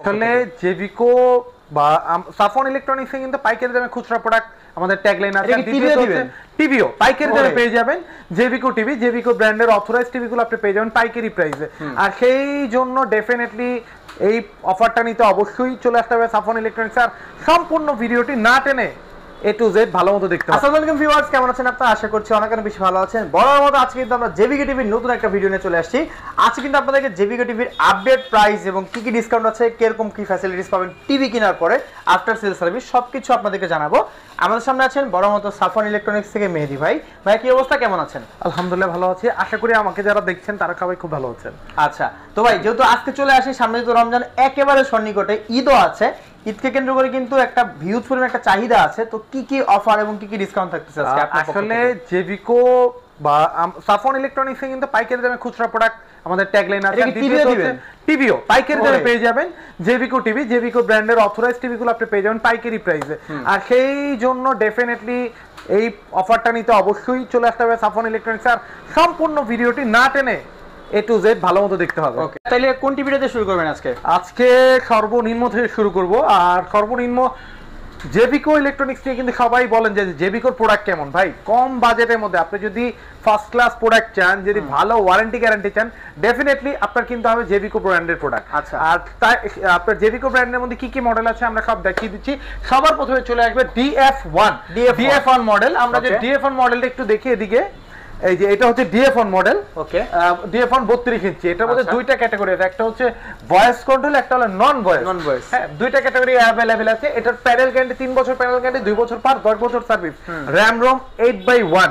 আসলে জেভিকো বা সাফন ইলেকট্রনিক্সে কিন্তু পাইকারি দামে খুচরা প্রোডাক্ট আমাদের ট্যাগলাইন আছে। টিভিও পাইকারি দামে পেয়ে যাবেন। জেভিকো টিভি, জেভিকো ব্র্যান্ডের অথরাইজ টিভিগুলো আপনি পেয়ে যাবেন পাইকারি প্রাইসে। আর সেই জন্য ডেফিনেটলি এই অফারটা নিতে অবশ্যই চলে আসতে হবে সাফন ইলেকট্রনিক্স। আর সম্পূর্ণ ভিডিওটি না টেনে A to Z ভালো মতো দেখতে হবে। আসসালামু আলাইকুম ভিউয়ার্স, কেমন আছেন আপনারা? আশা করছি অনেক বেশি ভালো আছেন। বরাবর মতো আজকে কিন্তু আমরা জেভিকো টিভির নতুন একটা ভিডিও নিয়ে চলে আসছি। আজকে কিন্তু আপনাদেরকে জেভিকো টিভির আপডেট প্রাইস এবং কি কি ডিসকাউন্ট আছে, কিরকম কি ফ্যাসিলিটিস পাবেন টিভি কেনার পরে, আফটার সেল সার্ভিস সবকিছু আপনাদেরকে জানাবো। আমাদের সামনে আছেন বড় মতো সাফন ইলেকট্রনিক্স থেকে মেহেদি ভাই। ভাই কি অবস্থা, কেমন আছেন? আলহামদুলিল্লাহ ভালো আছি। আশা করি আমাকে যারা দেখছেন তারা সবাই খুব ভালো আছেন। আচ্ছা, তো ভাই যেহেতু আজকে চলে আসি, সামনে যেহেতু রমজান একেবারে সন্নিকটে, ঈদও আছে, ঈদকে কেন্দ্র করে কিন্তু একটা হিউজ পরিমাণ একটা চাহিদা আছে। তো কি কি অফার এবং কি কি ডিসকাউন্ট থাকতেছে আজকে আপনার পক্ষ আসলে থেকে? জেভিকো বা সাফন ইলেকট্রনিক্সে কিন্তু পাইকারি দামে খুচরা প্রোডাক্ট আমাদের ট্যাগলাইন আছে। টিভিও পাইকারি দামে পেয়ে যাবেন। জেভিকো টিভি, জেভিকো ব্র্যান্ডের অথরাইজ টিভিগুলো আপনি পেয়ে যাবেন পাইকারি প্রাইসে। আর সেই জন্য ডেফিনেটলি এই অফারটা নিতে অবশ্যই চলে আসতে হবে সাফন ইলেকট্রনিক্স। আর সম্পূর্ণ ভিডিওটি না টেনে A to Z ভালো মতো দেখতে হবে। ওকে, তাহলে কোন টিভিটা দিয়ে শুরু করবেন আজকে? আজকে সর্বনিম্ন থেকে শুরু করব। আর সর্বনিম্ন জেভিকো ইলেকট্রনিক্স নিয়ে কিন্তু সবাই বলেন যে জেভিকোর প্রোডাক্ট কেমন। ভাই কম বাজেটের মধ্যে আপনি যদি ফার্স্ট ক্লাস প্রোডাক্ট চান, যদি ভালো ওয়ারেন্টি গ্যারান্টি চান, ডেফিনেটলি আপনার কিন্তু হবে জেভিকো ব্র্যান্ডের প্রোডাক্ট। আচ্ছা, আর তাই আপনার জেভিকো ব্র্যান্ডের মধ্যে কি কি মডেল আছে আমরা সব দেখিয়ে দিচ্ছি। সবার প্রথমে চলে আসবে DF1 মডেল। আমরা যে DF1 মডেলটা একটু দেখি এদিকে, এই যে এটা হচ্ছে DF1 মডেল। ওকে, DF1 32 ইঞ্চি। এটার মধ্যে দুইটা ক্যাটাগরি আছে, একটা হচ্ছে ভয়েস কন্ট্রোল, একটা হলো নন ভয়েস। হ্যাঁ, দুইটা ক্যাটাগরি अवेलेबल আছে। এটার প্যানেল গ্যারান্টি 3 বছর, প্যানেল গ্যারান্টি 2 বছর পার, 10 বছর সার্ভিস, র‍্যাম রোম 8/1।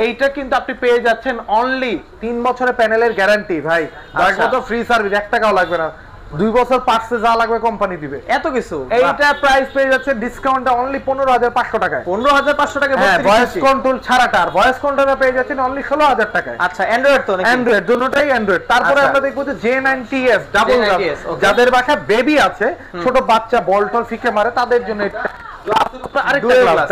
এইটা কিন্তু আপনি পেয়ে যাচ্ছেন অনলি 3 বছরের প্যানেলের গ্যারান্টি ভাই, 10 বছর ফ্রি সার্ভিস, 1 টাকাও লাগবে না, 2 বছর পার্টসে যা লাগবে কোম্পানি দিবে। এত কিছু। এইটা প্রাইস পেয়ে যাচ্ছে ডিসকাউন্টে অনলি 15,500 টাকায়। 15,500 টাকা। ভয়েস কন্ট্রোল ছাড়াটা, আর ভয়েস কন্ট্রোলটা পেয়ে যাচ্ছেন অনলি 16,000 টাকায়। আচ্ছা, অ্যান্ড্রয়েড তো নাকি? অ্যান্ড্রয়েড, দুটোটাই অ্যান্ড্রয়েড। তারপরে আমরা দেখবো যে J90S ডাবল গ্লাস, যাদের বাসায় বেবি আছে, ছোট বাচ্চা বল টল ফিকে মারে, তাদের জন্য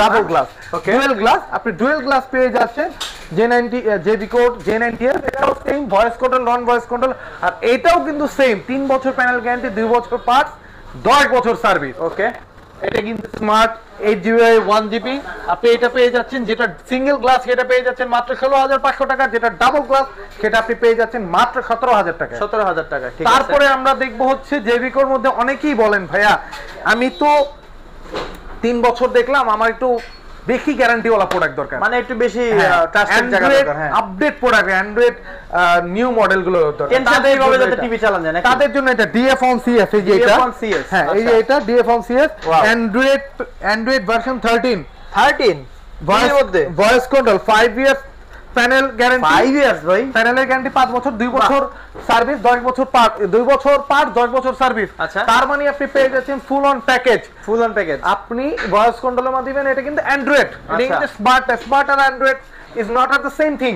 ডাবল গ্লাস, ডুয়াল গ্লাস। আপনি ডুয়াল গ্লাস পেয়ে যাচ্ছেন J90S। এটাও same voice control, non voice control. আর এটাও কিন্তু সেম 3 বছর প্যানেল গ্যারান্টি, 2 বছর পার্টস, 10 বছর সার্ভিস। ওকে, এটা কিন্তু স্মার্ট 8GB 1GB। আপনি এটা পেয়ে যাচ্ছেন, যেটা সিঙ্গেল গ্লাস সেটা পেয়ে যাচ্ছেন মাত্র 16,500 টাকা, যেটা ডাবল গ্লাস সেটা আপনি পেয়ে যাচ্ছেন মাত্র 17,000 টাকা। 17,000 টাকা। তারপরে আমরা দেখবো হচ্ছে জেভিকোর মধ্যে অনেকেই বলেন ভাইয়া আমি তো 3 বছর দেখলাম, আমার একটু বেশি গ্যারান্টি ওয়ালা প্রোডাক্ট দরকার, মানে একটু বেশি ট্রাস্টেড জায়গা দরকার। হ্যাঁ, update product, Android new model গুলো দরকার। তাদের কিভাবে যাতে টিভি চালান যায় নাকি? তাদের জন্য এটা DF1CS। এই যে এটা DF1CS, হ্যাঁ, এই যে এটা DF1CS Android version 13 voice control, 5 years panel guarantee. 5 years ভাই, প্যানেলের গ্যারান্টি 5 বছর, 2 বছর সার্ভিস, 10 বছর পার্ট, 2 বছর পার্ট, 10 বছর সার্ভিস। আচ্ছা, তার মানে আপনি পেয়ে যাচ্ছেন ফুল অন প্যাকেজ। আপনি ভয়েস কন্ট্রোলের মধ্যে দিবেন। এটা কিন্তু অ্যান্ড্রয়েড, এটা কিন্তু স্মার্ট আর android is not at the same thing.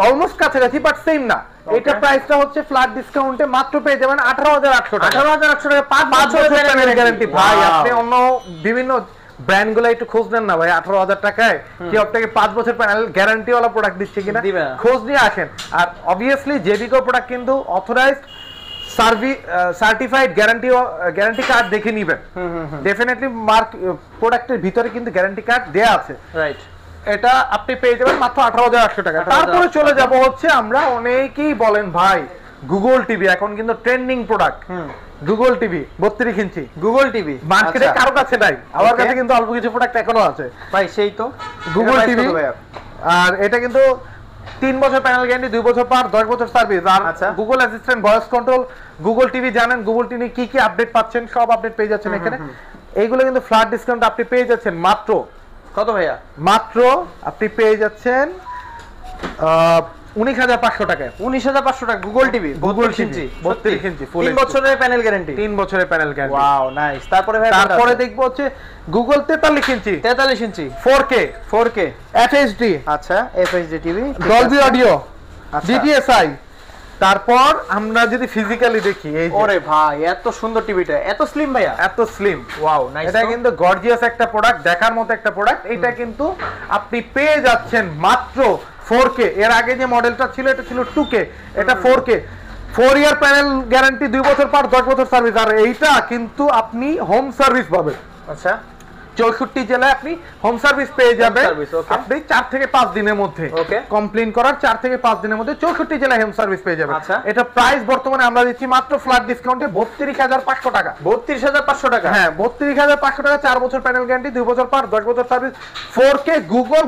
Almost কাছাকাছি বাট সেম না। এটা প্রাইসটা হচ্ছে ফ্ল্যাট ডিসকাউন্টে মাত্র পেয়ে যাবেন 18,800 টাকা। 18,800 টাকা 5 বছর প্যানেল গ্যারান্টি। ভাই আপনি অন্য বিভিন্ন ব্র্যান্ড গুলো একটু খোঁজ নেন না ভাই, 18,000 টাকায় কি আপনাকে 5 বছর প্যানেল গ্যারান্টি ওয়ালা প্রোডাক্ট দিচ্ছে কিনা খোঁজ নিয়ে আসেন। আর অবভিয়াসলি জেভিকো প্রোডাক্ট কিন্তু অথরাইজড সার্টিফাইড গ্যারান্টি কার্ড দেখে নিবেন। ডেফিনেটলি মার্ক প্রোডাক্টের ভিতরে কিন্তু গ্যারান্টি কার্ড দেয়া আছে। রাইট, এটা আপনি পেয়ে যাবেন মাত্র 18,800 টাকা। তারপরে চলে যাব হচ্ছে, আমরা অনেকেই বলেন ভাই গুগল টিভি এখন কিন্তু ট্রেন্ডিং প্রোডাক্ট। গুগল টিভি 32 ইঞ্চি, গুগল টিভি মার্কেটে কারো কাছে নাই, আমার কাছে কিন্তু অল্প কিছু প্রোডাক্ট এখনো আছে ভাই। সেই তো গুগল টিভি। আর এটা কিন্তু 3 বছর প্যানেল গ্যারান্টি, 2 বছর পার, 10 বছর সার্ভিস। আর Google assistant, voice control, Google TV জানেন, গুগল টিভি কি কি আপডেট পাচ্ছেন সব আপডেট পেয়ে যাচ্ছেন এখানে। এইগুলো কিন্তু ফ্ল্যাট ডিসকাউন্ট আপনি পেয়ে যাচ্ছেন মাত্র কত ভাইয়া? মাত্র আপনি পেয়ে যাচ্ছেন 19,500 টাকায়। 19,500 টাকা গুগল টিভি 32 ইঞ্চি, 32 ইঞ্চি ফুল 3 বছরের প্যানেল গ্যারান্টি। 3 বছরের প্যানেল গ্যারান্টি। Wow, nice. তারপরে ভাই, তারপরে দেখবো হচ্ছে গুগল 43 ইঞ্চি, 43 ইঞ্চি 4K FHD। আচ্ছা, FHD TV, Dolby audio, DTSI। তারপর আমরা যদি ফিজিক্যালি দেখি, এই যে ওরে ভাই এত সুন্দর টিভিটা, এত স্লিম ভাইয়া, এত স্লিম। Wow, nice. এটা কিন্তু গর্জিয়াস একটা প্রোডাক্ট, দেখার মতো একটা প্রোডাক্ট। এটা কিন্তু আপনি পেয়ে যাচ্ছেন মাত্র 4K। এর আগে যে মডেলটা ছিল এটা ছিল 2K, এটা 4K। 4 ইয়ার প্যানেল গ্যারান্টি, 2 বছর পার, 10 বছর সার্ভিস। আর এইটা কিন্তু আপনি হোম সার্ভিস পাবেন। আচ্ছা, 64 জেলায় আপনি হোম সার্ভিস পেয়ে যাবেন। okay. আপনি 4 থেকে 5 দিনের মধ্যে কমপ্লেইন করার 4 থেকে 5 দিনের মধ্যে 64 জেলায় হোম সার্ভিস পেয়ে যাবেন। আচ্ছা, এটা প্রাইস বর্তমানে আমরা দিচ্ছি মাত্র ফ্ল্যাট ডিসকাউন্টে 32500 টাকা। 32500 টাকা? হ্যাঁ, 32500 টাকা, 4 বছর প্যানেল গ্যারান্টি, 2 বছর পার, 10 বছর service, 4K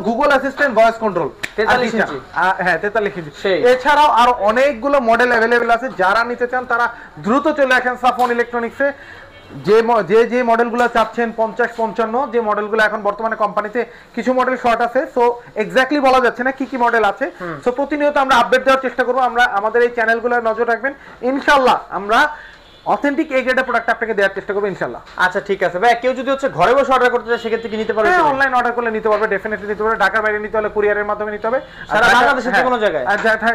Google assistant voice control, 43 ইঞ্চি। হ্যাঁ 43 ইঞ্চি। এছাড়াও আরো অনেকগুলো মডেল अवेलेबल আছে। যারা নিতে চান তারা দ্রুত চলে আসেন সাফন ইলেকট্রনিক্সে। যে মডেলগুলো চাচ্ছেন 50-55, যে মডেলগুলো এখন বর্তমানে কোম্পানিতে কিছু মডেল শর্ট আছে, সো এক্স্যাক্টলি বলা যাচ্ছে না কি মডেল আছে। সো প্রতিনিয়ত আমরা আপডেট দেওয়ার চেষ্টা করব। আমরা আমাদের এই চ্যানেলগুলো নজর রাখবেন, ইনশাআল্লাহ আমরা অথেন্টিক এই গ্রেডের প্রোডাক্ট আপনাকে দেওয়ার চেষ্টা করব ইনশাআল্লাহ। আচ্ছা ঠিক আছে ভাই, কেউ যদি হচ্ছে ঘরে বসে অর্ডার করতে চায় সেক্ষেত্রে কি নিতে পারবে? হ্যাঁ, অনলাইন অর্ডার করলে নিতে পারবে, ডেফিনেটলি নিতে পারবে। ঢাকার বাইরে নিতে হলে কুরিয়ারের মাধ্যমে নিতে হবে। সারা বাংলাদেশের যে কোনো জায়গায়?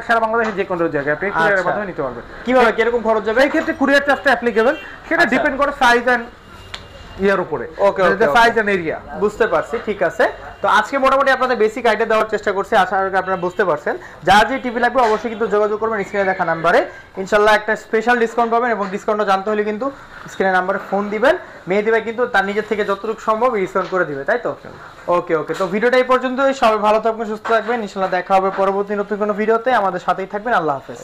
সারা বাংলাদেশের যে কোনো জায়গায় আপনি কুরিয়ারের মাধ্যমে নিতে পারবে। কিভাবে, কিরকম খরচ যাবে? এই ক্ষেত্রে কুরিয়ার চার্জটা অ্যাপ্লিকেবল, সেটা ডিপেন্ড করে সাইজ এন্ড ইয়ার উপরে। ওকে, সাইজ এন্ড এরিয়া। বুঝতে পারছি, ঠিক আছে। তো আজকে মোটামুটি আপনাদের বেসিক আইডিয়া দেওয়ার চেষ্টা করছি, আশা করি আপনারা বুঝতে পারছেন। যার যে টিভি লাগবে অবশ্যই কিন্তু যোগাযোগ করবেন স্ক্রিনে দেখা নাম্বারে, ইনশাআল্লাহ একটা স্পেশাল ডিসকাউন্ট পাবেন। এবং ডিসকাউন্টটা জানতে হলে কিন্তু স্ক্রিনে নাম্বারে ফোন দিবেন, মেয়ে দিবে কিন্তু তার নিজের থেকে যতটুকু সম্ভব ডিসকাউন্ট করে দিবে, তাই তো? ওকে, তো ভিডিওটা এই পর্যন্তই। সবাই ভালো থাকবেন, সুস্থ থাকবেন, ইনশাআল্লাহ দেখা হবে পরবর্তী নতুন কোনো ভিডিওতে। আমাদের সাথেই থাকবেন। আল্লাহ হাফেজ।